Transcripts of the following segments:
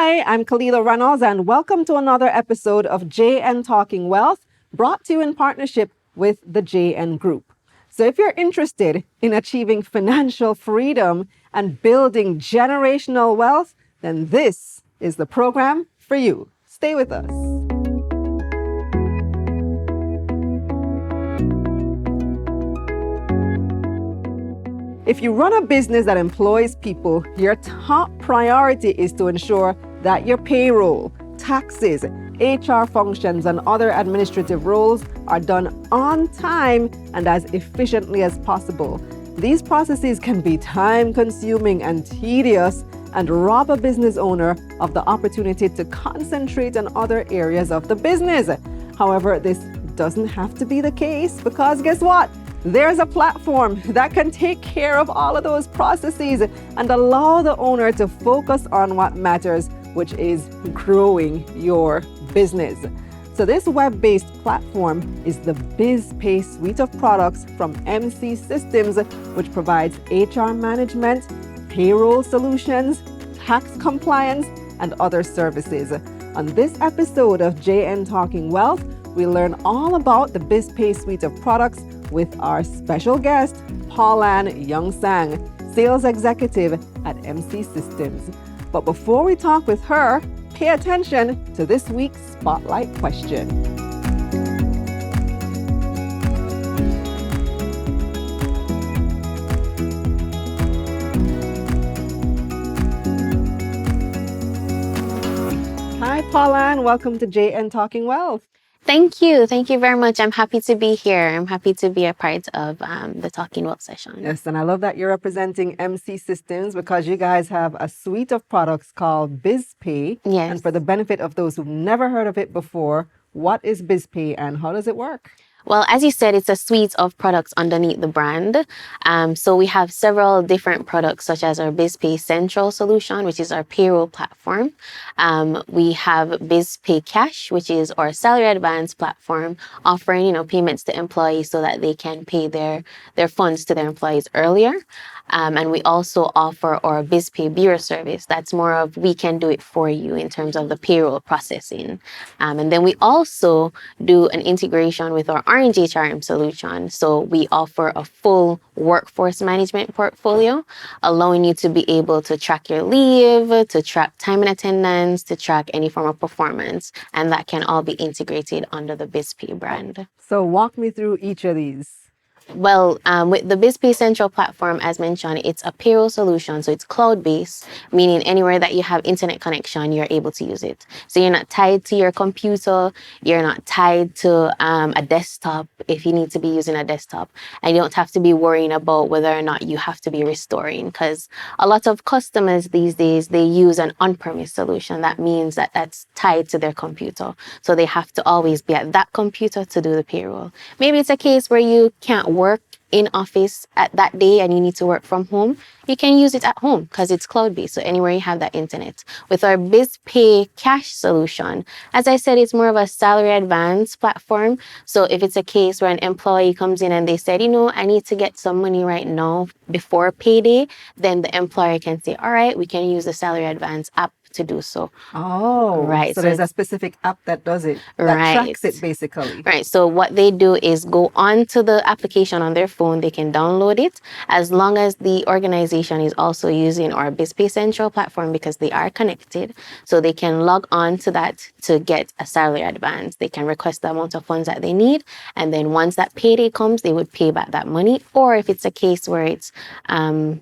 Hi, I'm Kalilah Reynolds, and welcome to another episode of JN Talking Wealth, brought to you in partnership with the JN Group. So if you're interested in achieving financial freedom and building generational wealth, then this is the program for you. Stay with us. If you run a business that employs people, your top priority is to ensure that your payroll, taxes, HR functions, and other administrative roles are done on time and as efficiently as possible. These processes can be time-consuming and tedious and rob a business owner of the opportunity to concentrate on other areas of the business. However, this doesn't have to be the case because guess what? There's a platform that can take care of all of those processes and allow the owner to focus on what matters, which is growing your business. So this web-based platform is the Biz Pay Suite of products from MC Systems, which provides HR management, payroll solutions, tax compliance, and other services. On this episode of JN Talking Wealth, we learn all about the Biz Pay Suite of products with our special guest, Paul-Ann Youngsang, Sales Executive at MC Systems. But before we talk with her, pay attention to this week's Spotlight question. Hi, Paul-Ann. Welcome to JN Talking Wealth. Thank you. Thank you very much. I'm happy to be here. I'm happy to be a part of the Talking Wealth session. Yes, and I love that you're representing MC Systems because you guys have a suite of products called BizPay. Yes. And for the benefit of those who've never heard of it before, what is BizPay and how does it work? Well, as you said, it's a suite of products underneath the brand. So we have several different products, such as our BizPay Central solution, which is our payroll platform. We have BizPay Cash, which is our salary advance platform, offering payments to employees so that they can pay their funds to their employees earlier. And we also offer our BizPay Bureau service. That's more of we can do it for you in terms of the payroll processing. And then we also do an integration with our Orange HRM solution. So we offer a full workforce management portfolio, allowing you to be able to track your leave, to track time and attendance, to track any form of performance. And that can all be integrated under the BizPay brand. So walk me through each of these. Well, with the BizPay Central platform, as mentioned, it's a payroll solution. So it's cloud-based, meaning anywhere that you have internet connection, you're able to use it. So you're not tied to your computer. You're not tied to a desktop if you need to be using a desktop. And you don't have to be worrying about whether or not you have to be restoring, because a lot of customers these days, they use an on-premise solution. That means that that's tied to their computer. So they have to always be at that computer to do the payroll. Maybe it's a case where you can't work in office at that day and you need to work from home. You can use it at home because it's cloud-based, so anywhere you have that internet. With our BizPay Cash solution, as I said, it's more of a salary advance platform. So if it's a case where an employee comes in and they said, I need to get some money right now before payday, then the employer can say, all right, we can use the salary advance app to do so. Oh, right. So there's a specific app that does it, that tracks it basically. Right. So what they do is go onto the application on their phone. They can download it as long as the organization is also using our BizPay Central platform because they are connected. So they can log on to that to get a salary advance. They can request the amount of funds that they need. And then once that payday comes, they would pay back that money. Or if it's a case where it's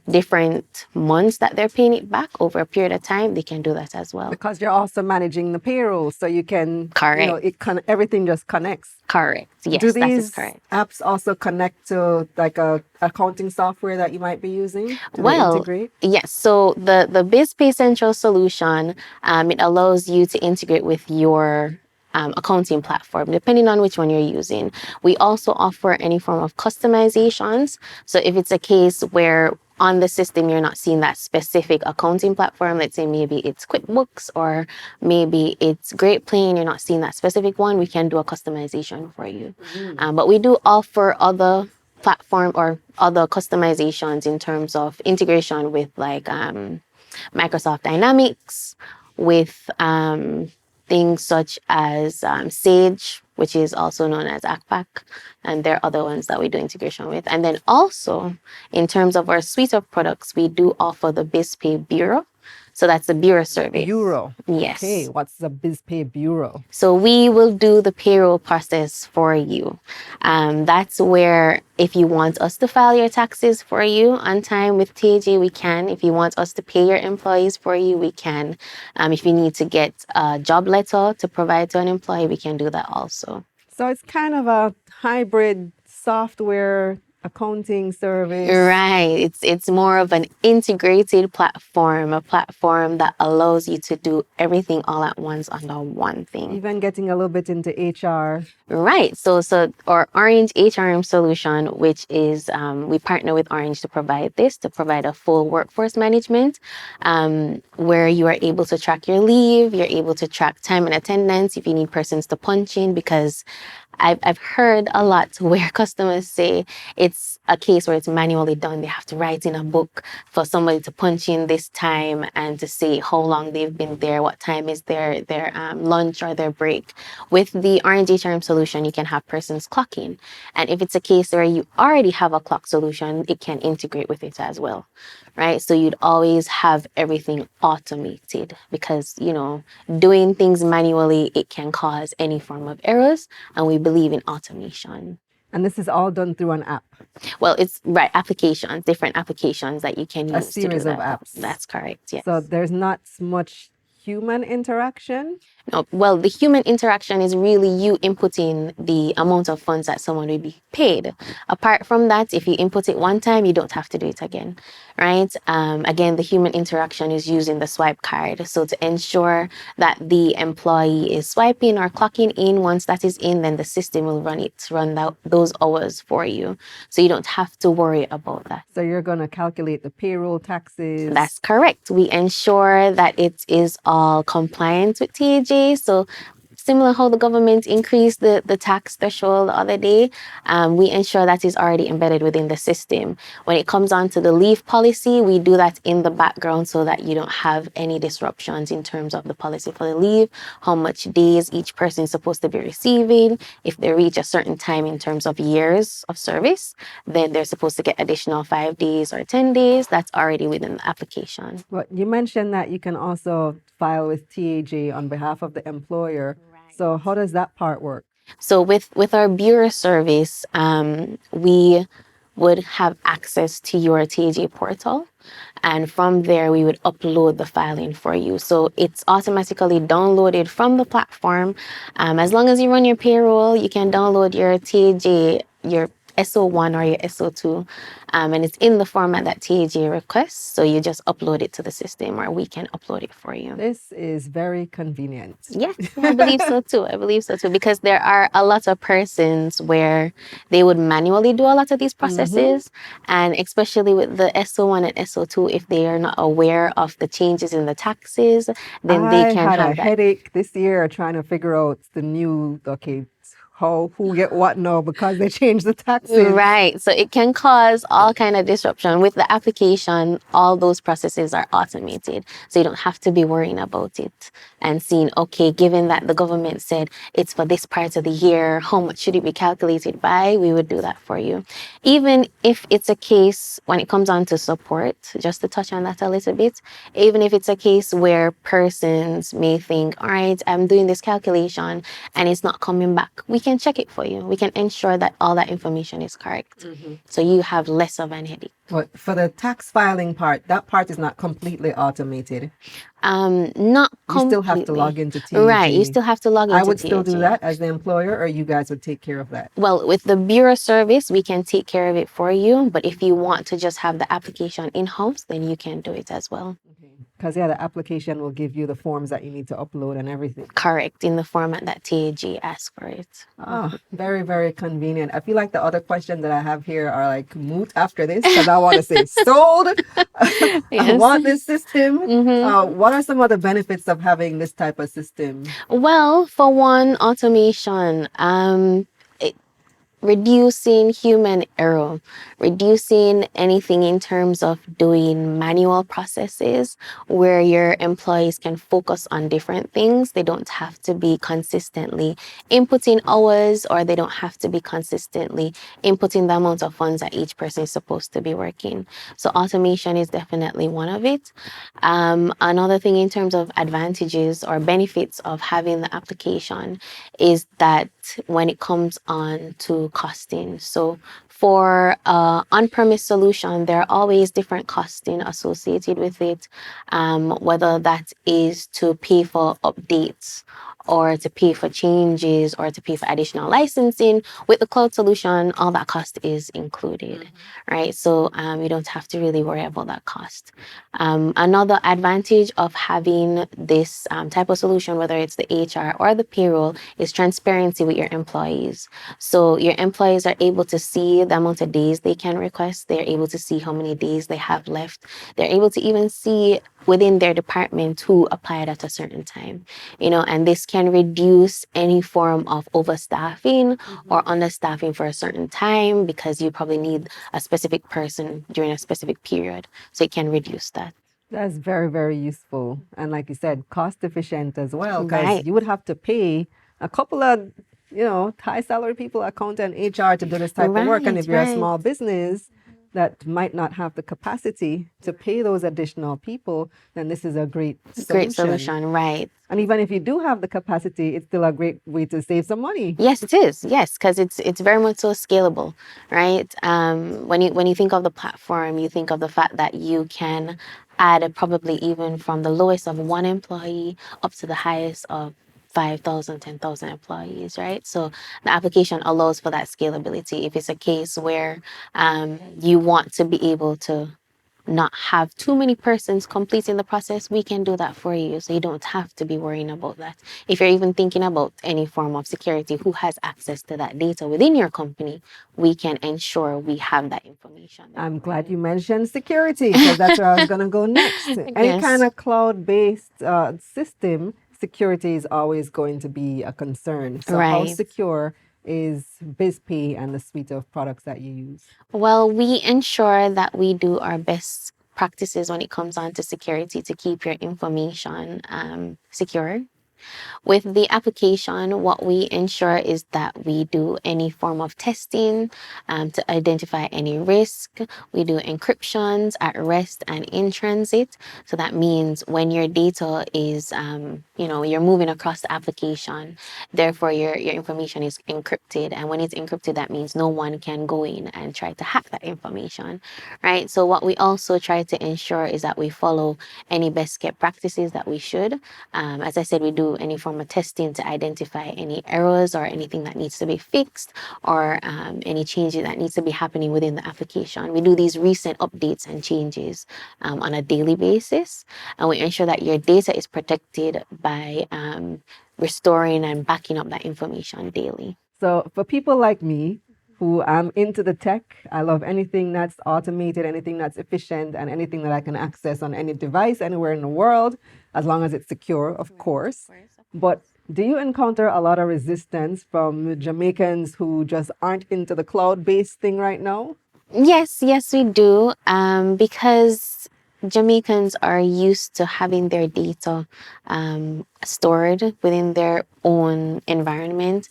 different months that they're paying it back over a period of time, they can do that as well. Because you're also managing the payroll, so you can, correct. Everything just connects. Correct. Yes, Do that these is correct. apps also connect to like a accounting software that you might be using? Do they integrate? Yes. So the BizPay Central solution, it allows you to integrate with your accounting platform, depending on which one you're using. We also offer any form of customizations. So if it's a case where on the system you're not seeing that specific accounting platform, let's say maybe it's QuickBooks or maybe it's Great Plain, you're not seeing that specific one, we can do a customization for you. But we do offer other platform or other customizations in terms of integration with like Microsoft Dynamics, with things such as Sage, which is also known as ACPAC, and there are other ones that we do integration with. And then also, in terms of our suite of products, we do offer the BizPay Bureau. So that's the bureau service. Bureau. Yes. Okay, what's the BizPay Bureau? So we will do the payroll process for you. That's where if you want us to file your taxes for you on time with TAJ, we can. If you want us to pay your employees for you, we can. If you need to get a job letter to provide to an employee, we can do that also. So it's kind of a hybrid software accounting service. Right. It's more of an integrated platform, a platform that allows you to do everything all at once under one thing. Even getting a little bit into HR. Right. So our Orange HRM solution, which is we partner with Orange to provide a full workforce management, where you are able to track your leave, you're able to track time and attendance if you need persons to punch in, because I've heard a lot where customers say it's a case where it's manually done. They have to write in a book for somebody to punch in this time and to say how long they've been there, what time is their lunch or their break. With the Orange HRM solution, you can have persons clock in. And if it's a case where you already have a clock solution, it can integrate with it as well, right? So you'd always have everything automated, because, doing things manually, it can cause any form of errors. And we believe in automation. And this is all done through an app. Well, it's right, applications, different applications that you can use. A series to do of that. apps. That's correct, yes. So there's not much human interaction? No, well, the human interaction is really you inputting the amount of funds that someone will be paid. Apart from that, if you input it one time, you don't have to do it again, right? Again, the human interaction is using the swipe card. So to ensure that the employee is swiping or clocking in, once that is in, then the system will run those hours for you. So you don't have to worry about that. So you're going to calculate the payroll taxes? That's correct. We ensure that it is all compliant with TAJ. So similar how the government increased the tax threshold the other day, we ensure that is already embedded within the system. When it comes on to the leave policy, we do that in the background so that you don't have any disruptions in terms of the policy for the leave, how much days each person is supposed to be receiving. If they reach a certain time in terms of years of service, then they're supposed to get additional 5 days or 10 days. That's already within the application. But you mentioned that you can also file with TAJ on behalf of the employer. So how does that part work? So with our bureau service, we would have access to your TAJ portal. And from there, we would upload the filing for you. So it's automatically downloaded from the platform. As long as you run your payroll, you can download your TAJ, your SO1 or your SO2, and it's in the format that TAJ requests. So you just upload it to the system, or we can upload it for you. This is very convenient. Yes, I believe so too. I believe so too, because there are a lot of persons where they would manually do a lot of these processes, and especially with the SO1 and SO2, if they are not aware of the changes in the taxes, then they can have have a headache this year trying to figure out the new, who get what now because they changed the taxes. Right. So it can cause all kind of disruption. With the application, all those processes are automated. So you don't have to be worrying about it and seeing, okay, given that the government said it's for this part of the year, how much should it be calculated by? We would do that for you. Even if it's a case when it comes on to support, just to touch on that a little bit, even if it's a case where persons may think, all right, I'm doing this calculation and it's not coming back, we can check it for you. We can ensure that all that information is correct. So you have less of an headache. But for the tax filing part, that part is not completely automated. Not completely. You still have to log into TAJ. Right, you still have to log into I would still TAJ. do that as the employer, or you guys would take care of that? Well, with the bureau service, we can take care of it for you. But if you want to just have the application in-house, then you can do it as well. Because, the application will give you the forms that you need to upload and everything. Correct, in the format that TAG asks for it. Oh, very, very convenient. I feel like the other questions that I have here are like moot after this, because I want to say sold. I want this system. What are some of the benefits of having this type of system? Well, for one, automation. reducing human error, reducing anything in terms of doing manual processes where your employees can focus on different things. They don't have to be consistently inputting hours, or they don't have to be consistently inputting the amount of funds that each person is supposed to be working. So automation is definitely one of it. Another thing in terms of advantages or benefits of having the application is that when it comes on to costing. So for on-premise solution, there are always different costing associated with it, whether that is to pay for updates or to pay for changes or to pay for additional licensing. With the cloud solution, all that cost is included, right? So you don't have to really worry about that cost. Another advantage of having this type of solution, whether it's the HR or the payroll, is transparency with your employees. So your employees are able to see the amount of days they can request. They're able to see how many days they have left. They're able to even see within their department who applied at a certain time, and this can reduce any form of overstaffing or understaffing for a certain time, because you probably need a specific person during a specific period. So it can reduce that. That's very, very useful. And like you said, cost efficient as well, because Right. you would have to pay a couple of, high salary people, accountant, HR to do this type of work. And if you're a Right. small business that might not have the capacity to pay those additional people, then this is a great Great solution. solution, right? And even if you do have the capacity, it's still a great way to save some money. Yes, it is. Yes, because it's very much so scalable, right? When you think of the platform, you think of the fact that you can add probably even from the lowest of one employee up to the highest of 5,000, 10,000 employees, right? So the application allows for that scalability. If it's a case where you want to be able to not have too many persons completing the process, we can do that for you. So you don't have to be worrying about that. If you're even thinking about any form of security, who has access to that data within your company, we can ensure we have that information. I'm glad you mentioned security, because that's where I was going to go next. Any kind Yes. of cloud-based system, security is always going to be a concern. So how Right. secure is BizPay and the suite of products that you use? Well, we ensure that we do our best practices when it comes on to security to keep your information secure. With the application, what we ensure is that we do any form of testing to identify any risk. We do encryptions at rest and in transit. So that means when your data is, you're moving across the application, therefore your information is encrypted. And when it's encrypted, that means no one can go in and try to hack that information, right? So what we also try to ensure is that we follow any best kept practices that we should. As I said, we do any form of testing to identify any errors or anything that needs to be fixed, or any changes that needs to be happening within the application. We do these recent updates and changes on a daily basis, and we ensure that your data is protected by restoring and backing up that information daily. So for people like me, who am into the tech, I love anything that's automated, anything that's efficient, and anything that I can access on any device anywhere in the world, as long as it's secure, of course. But do you encounter a lot of resistance from Jamaicans who just aren't into the cloud-based thing right now? Yes, we do. Because Jamaicans are used to having their data stored within their own environment.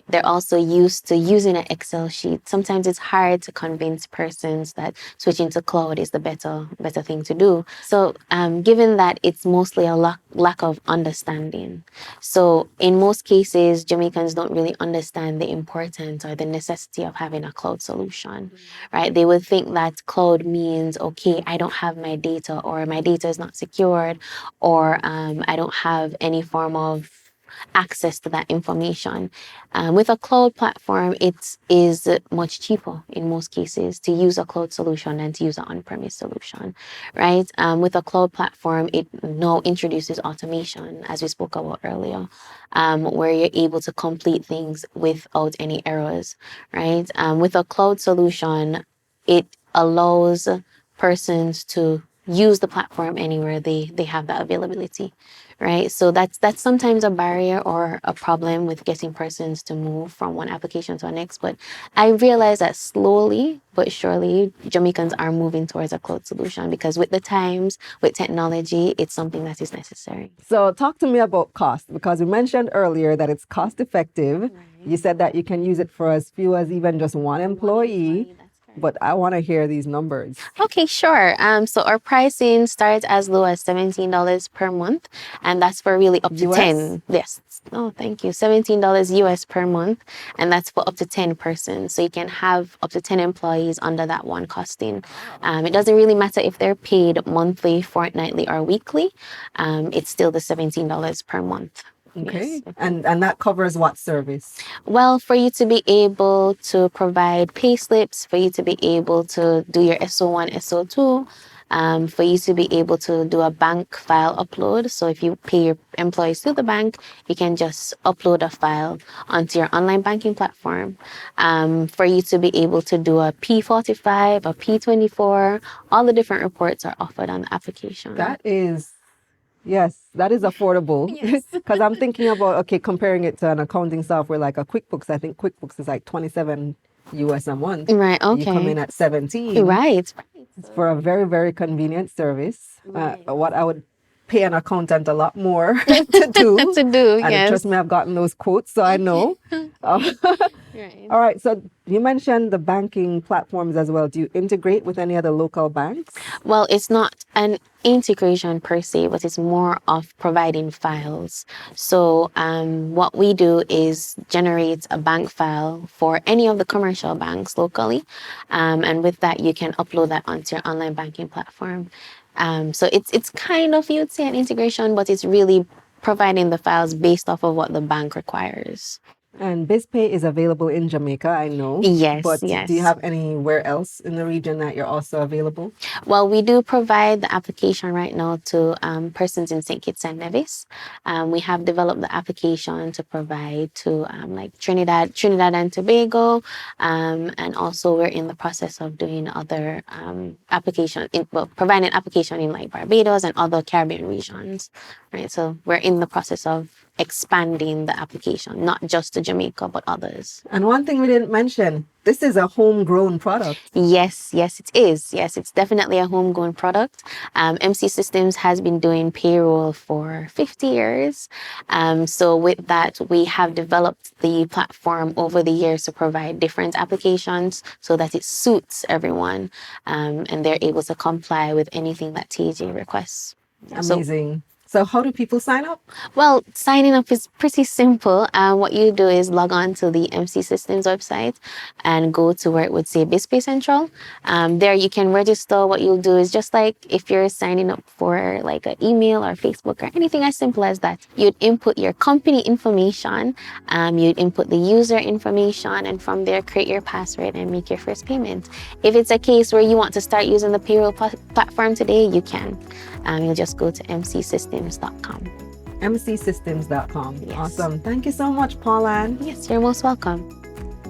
They're also used to using an Excel sheet. Sometimes it's hard to convince persons that switching to cloud is the better thing to do. So given that it's mostly a lack of understanding. So in most cases, Jamaicans don't really understand the importance or the necessity of having a cloud solution, right? They would think that cloud means, okay, I don't have my data, or my data is not secured, or I don't have any form of access to that information. With a cloud platform, it is much cheaper in most cases to use a cloud solution than to use an on-premise solution, right? With a cloud platform, it now introduces automation, as we spoke about earlier, where you're able to complete things without any errors, right? With a cloud solution, it allows persons to use the platform anywhere they have that availability, right? So that's sometimes a barrier or a problem with getting persons to move from one application to the next. But I realize that slowly but surely Jamaicans are moving towards a cloud solution, because with the times, with technology, it's something that is necessary. So talk to me about cost, because we mentioned earlier that it's cost effective. Right. You said that you can use it for as few as even just one employee. But I want to hear these numbers. Okay, sure. So our pricing starts as low as $17 per month, and that's for really up to US? 10. Yes. Oh, thank you. $17 US per month, and that's for up to 10 persons. So you can have up to 10 employees under that one costing. It doesn't really matter if they're paid monthly, fortnightly, or weekly. It's still the $17 per month. Okay. Yes. And that covers what service? Well, for you to be able to provide pay slips, for you to be able to do your SO1, SO2, for you to be able to do a bank file upload. So if you pay your employees through the bank, you can just upload a file onto your online banking platform. For you to be able to do a P45, a P24, all the different reports are offered on the application. That is... Yes, that is affordable. Yes. Because I'm thinking about, comparing it to an accounting software like a QuickBooks. I think QuickBooks is like 27 US a month. Right, okay. You come in at 17. Right. It's for a very, very convenient service. Right. What I would pay an accountant a lot more to do. And Yes. trust me, I've gotten those quotes, so I know. Right. All right, so you mentioned the banking platforms as well. Do you integrate with any other local banks? Well, it's not an integration per se, but it's more of providing files. So what we do is generate a bank file for any of the commercial banks locally. And with that, you can upload that onto your online banking platform. So it's kind of, you'd say, an integration, but it's really providing the files based off of what the bank requires. And BizPay is available in Jamaica, I know. Yes, But yes. do you have anywhere else in the region that you're also available? Well, we do provide the application right now to persons in St. Kitts and Nevis. We have developed the application to provide to like Trinidad and Tobago, and also we're in the process of doing other providing application in like Barbados and other Caribbean regions. Right, so we're in the process of expanding the application, not just to Jamaica, but others. And one thing we didn't mention, this is a homegrown product. Yes, it is. Yes, it's definitely a homegrown product. MC Systems has been doing payroll for 50 years. So with that, we have developed the platform over the years to provide different applications so that it suits everyone, and they're able to comply with anything that TJ requests. Amazing. So how do people sign up? Well, signing up is pretty simple. What you do is log on to the MC Systems website and go to where it would say BizPay Central. There you can register. What you'll do is just like if you're signing up for like an email or Facebook or anything as simple as that, you'd input your company information, you'd input the user information, and from there create your password and make your first payment. If it's a case where you want to start using the payroll platform today, you can. You'll just go to mcsystems.com. mcsystems.com. Yes. Awesome. Thank you so much, Paul-Ann. Yes, you're most welcome.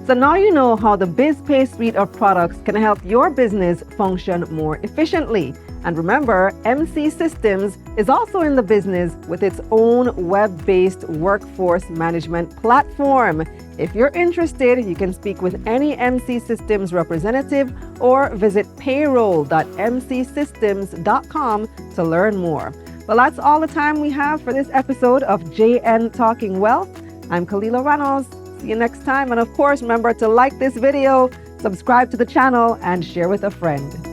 So now you know how the Biz Pay Suite of products can help your business function more efficiently. And remember, MC Systems is also in the business with its own web-based workforce management platform. If you're interested, you can speak with any MC Systems representative or visit payroll.mcsystems.com to learn more. Well, that's all the time we have for this episode of JN Talking Wealth. I'm Kalilah Reynolds. See you next time. And of course, remember to like this video, subscribe to the channel, and share with a friend.